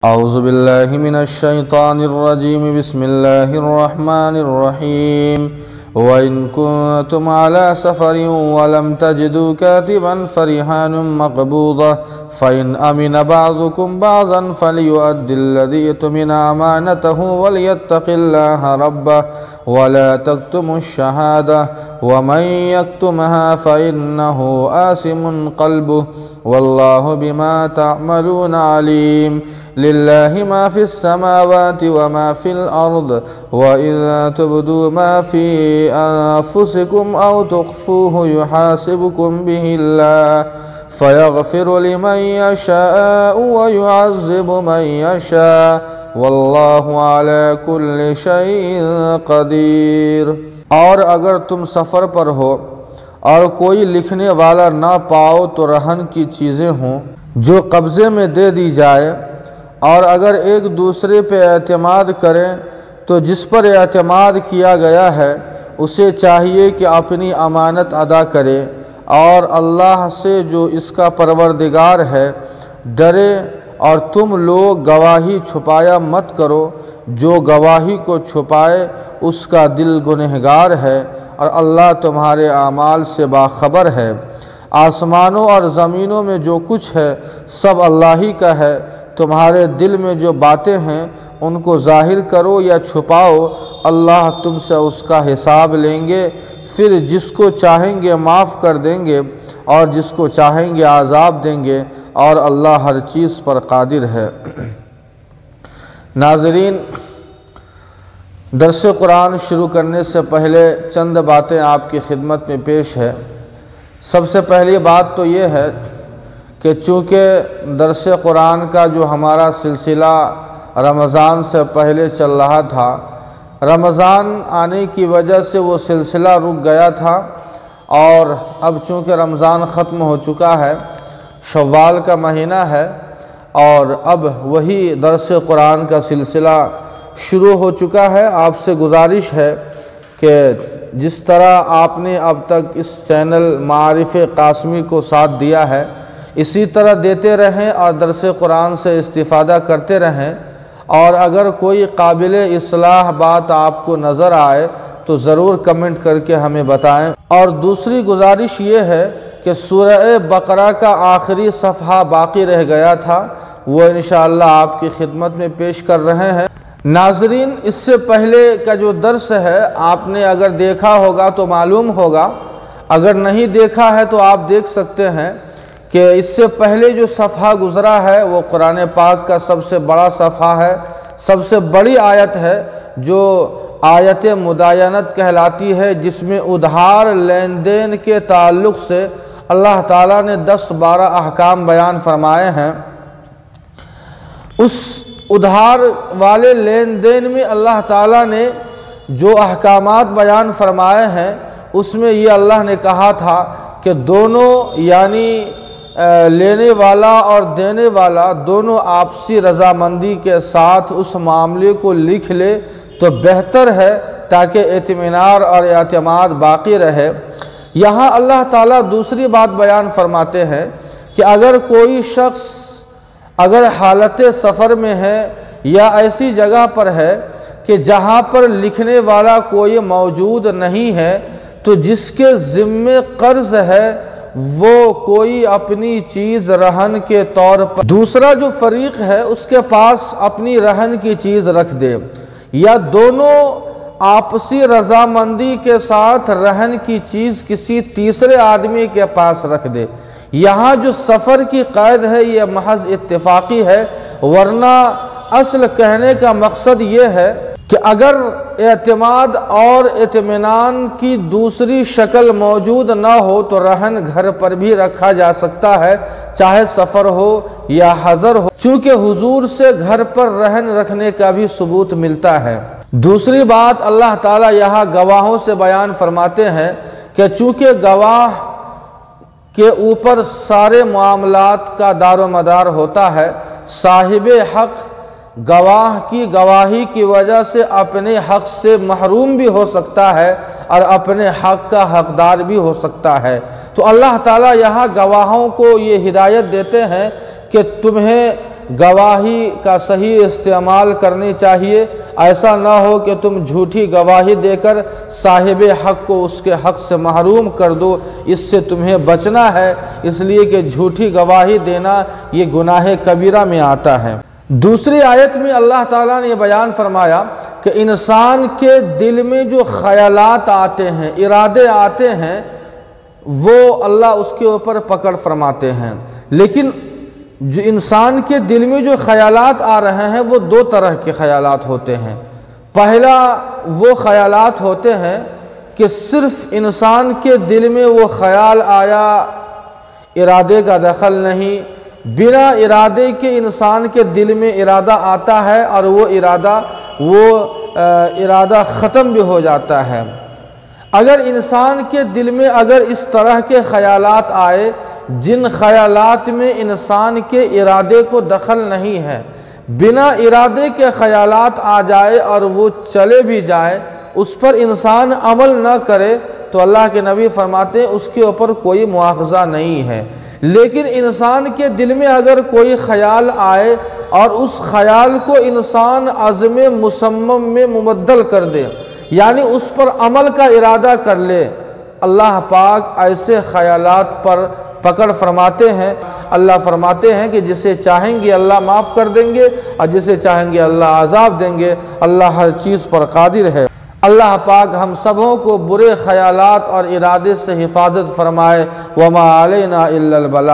औज़ु बिल्लाहि मिनश शैतानिर रजीम बिस्मिल्लाहिर रहमानिर रहीम व इन कुन्तुम अला सफरिन व लम तजिदू कातिबन फरिहानुम मक़बूदा फ़इन अमिन बअज़ुकुम बअज़न फ़लियुअद्दिल्लज़ी तुमिना अमानतहु वलियत्तक़िल्लाह रब्बहु व ला तक्तुमुश शहादा व मन यक्तुमहा फ़इन्नहु आसिमुन क़ल्बुहु वल्लाहु बिमा तअमलून अलीम। लिल्लाहि मा फ़िस समावाति व मा फ़िल अर्द व इज़ा तुब्दू मा फ़ी अन्फ़ुसिकुम औ तुख़्फ़ूहु युहासिबुकुम बिहिल्लाह फ़यग़फ़िरु लिमन यशाअ व युअज़्ज़िबु मन यशाअ वल्लाहु अला कुल्लि शैइन क़दीर। और अगर तुम सफ़र पर हो और कोई लिखने वाला ना पाओ तो रहन की चीज़ें हों जो कब्ज़े में दे दी जाए, और अगर एक दूसरे पे एतमाद करें तो जिस पर एतमाद किया गया है उसे चाहिए कि अपनी अमानत अदा करे और अल्लाह से जो इसका परवरदिगार है डरे। और तुम लोग गवाही छुपाया मत करो, जो गवाही को छुपाए उसका दिल गुनहगार है और अल्लाह तुम्हारे आमाल से बाखबर है। आसमानों और ज़मीनों में जो कुछ है सब अल्लाह ही का है। तुम्हारे दिल में जो बातें हैं उनको ज़ाहिर करो या छुपाओ, अल्लाह तुमसे उसका हिसाब लेंगे। फिर जिसको चाहेंगे माफ़ कर देंगे और जिसको चाहेंगे आज़ाब देंगे, और अल्लाह हर चीज़ पर कादिर है। नाज़रीन, दर्स कुरान शुरू करने से पहले चंद बातें आपकी खिदमत में पेश है। सबसे पहली बात तो ये है कि चूँकि दर्स कुरान का जो हमारा सिलसिला रमज़ान से पहले चल रहा था, रमज़ान आने की वजह से वो सिलसिला रुक गया था, और अब चूँकि रमज़ान ख़त्म हो चुका है, शव्वाल का महीना है, और अब वही दर्स कुरान का सिलसिला शुरू हो चुका है। आपसे गुजारिश है कि जिस तरह आपने अब तक इस चैनल मारिफ़ कासमी को साथ दिया है, इसी तरह देते रहें और दर्स कुरान से इस्तिफ़ादा करते रहें। और अगर कोई काबिल इस्लाह बात आपको नज़र आए तो ज़रूर कमेंट करके हमें बताएं। और दूसरी गुजारिश ये है कि सूरह बकरा का आखिरी सफ़हा बाकी रह गया था, वो इंशाअल्लाह आपकी खिदमत में पेश कर रहे हैं। नाज़रीन, इससे पहले का जो दर्स है आपने अगर देखा होगा तो मालूम होगा, अगर नहीं देखा है तो आप देख सकते हैं कि इससे पहले जो सफ़हा गुज़रा है वो कुरान पाक का सबसे बड़ा सफ़हा है, सबसे बड़ी आयत है, जो आयत मुदायनत कहलाती है, जिसमें उधार लेन देन के ताल्लुक़ से अल्लाह ताला ने 10-12 अहकाम बयान फरमाए हैं। उस उधार वाले लेन देन में अल्लाह ताला ने जो अहकामात बयान फरमाए हैं उसमें ये अल्लाह ने कहा था कि दोनों यानी लेने वाला और देने वाला दोनों आपसी रज़ामंदी के साथ उस मामले को लिख ले तो बेहतर है, ताकि इत्मीनान और एतमाद बाकी रहे। यहाँ अल्लाह ताला दूसरी बात बयान फरमाते हैं कि अगर कोई शख्स अगर हालत सफ़र में है या ऐसी जगह पर है कि जहाँ पर लिखने वाला कोई मौजूद नहीं है, तो जिसके ज़िम्मे कर्ज़ है वो कोई अपनी चीज़ रहन के तौर पर दूसरा जो फरीक है उसके पास अपनी रहन की चीज़ रख दे, या दोनों आपसी रज़ामंदी के साथ रहन की चीज़ किसी तीसरे आदमी के पास रख दे। यहाँ जो सफ़र की क़ैद है ये महज इत्तिफ़ाक़ी है, वरना असल कहने का मकसद ये है कि अगर एतमाद और इत्मीनान की दूसरी शक्ल मौजूद ना हो तो रहन घर पर भी रखा जा सकता है, चाहे सफ़र हो या हज़र हो, चूँकि हुजूर से घर पर रहन रखने का भी सबूत मिलता है। दूसरी बात अल्लाह ताला यहाँ गवाहों से बयान फरमाते हैं कि चूँकि गवाह के ऊपर सारे मामलात का दारो मदार होता है, साहिब हक़ गवाह की गवाही की वजह से अपने हक़ से महरूम भी हो सकता है और अपने हक़ का हक़दार भी हो सकता है। तो अल्लाह ताला यहाँ गवाहों को ये हिदायत देते हैं कि तुम्हें गवाही का सही इस्तेमाल करनी चाहिए। ऐसा ना हो कि तुम झूठी गवाही देकर साहिब हक़ को उसके हक़ से महरूम कर दो, इससे तुम्हें बचना है। इसलिए कि झूठी गवाही देना ये गुनाह कबीरा में आता है। दूसरी आयत में अल्लाह ताला ने बयान फरमाया कि इंसान के दिल में जो ख़यालात आते हैं, इरादे आते हैं, वो अल्लाह उसके ऊपर पकड़ फरमाते हैं। लेकिन जो इंसान के दिल में जो ख़यालात आ रहे हैं वो दो तरह के ख़यालात होते हैं। पहला वो ख़यालात होते हैं कि सिर्फ़ इंसान के दिल में वो ख़याल आया, इरादे का दखल नहीं, बिना इरादे के इंसान के दिल में इरादा आता है और वो इरादा ख़त्म भी हो जाता है। अगर इंसान के दिल में अगर इस तरह के ख़यालात आए जिन ख़यालात में इंसान के इरादे को दखल नहीं है, बिना इरादे के ख़यालात आ जाए और वो चले भी जाए, उस पर इंसान अमल न करे, तो अल्लाह के नबी फरमाते हैं उसके ऊपर कोई मुआख़ज़ा नहीं है। लेकिन इंसान के दिल में अगर कोई ख़याल आए और उस ख़याल को इंसान अज़्म मुसम्मम में मुबद्दल कर दे, यानी उस पर अमल का इरादा कर ले, अल्लाह पाक ऐसे ख़यालात पर पकड़ फरमाते हैं। अल्लाह फरमाते हैं कि जिसे चाहेंगे अल्लाह माफ़ कर देंगे और जिसे चाहेंगे अल्लाह अज़ाब देंगे। अल्लाह हर चीज़ पर कादिर है। अल्लाह पाक हम सबों को बुरे ख़यालात और इरादे से हिफाजत फरमाए। वमा अलैना इल्लल बला।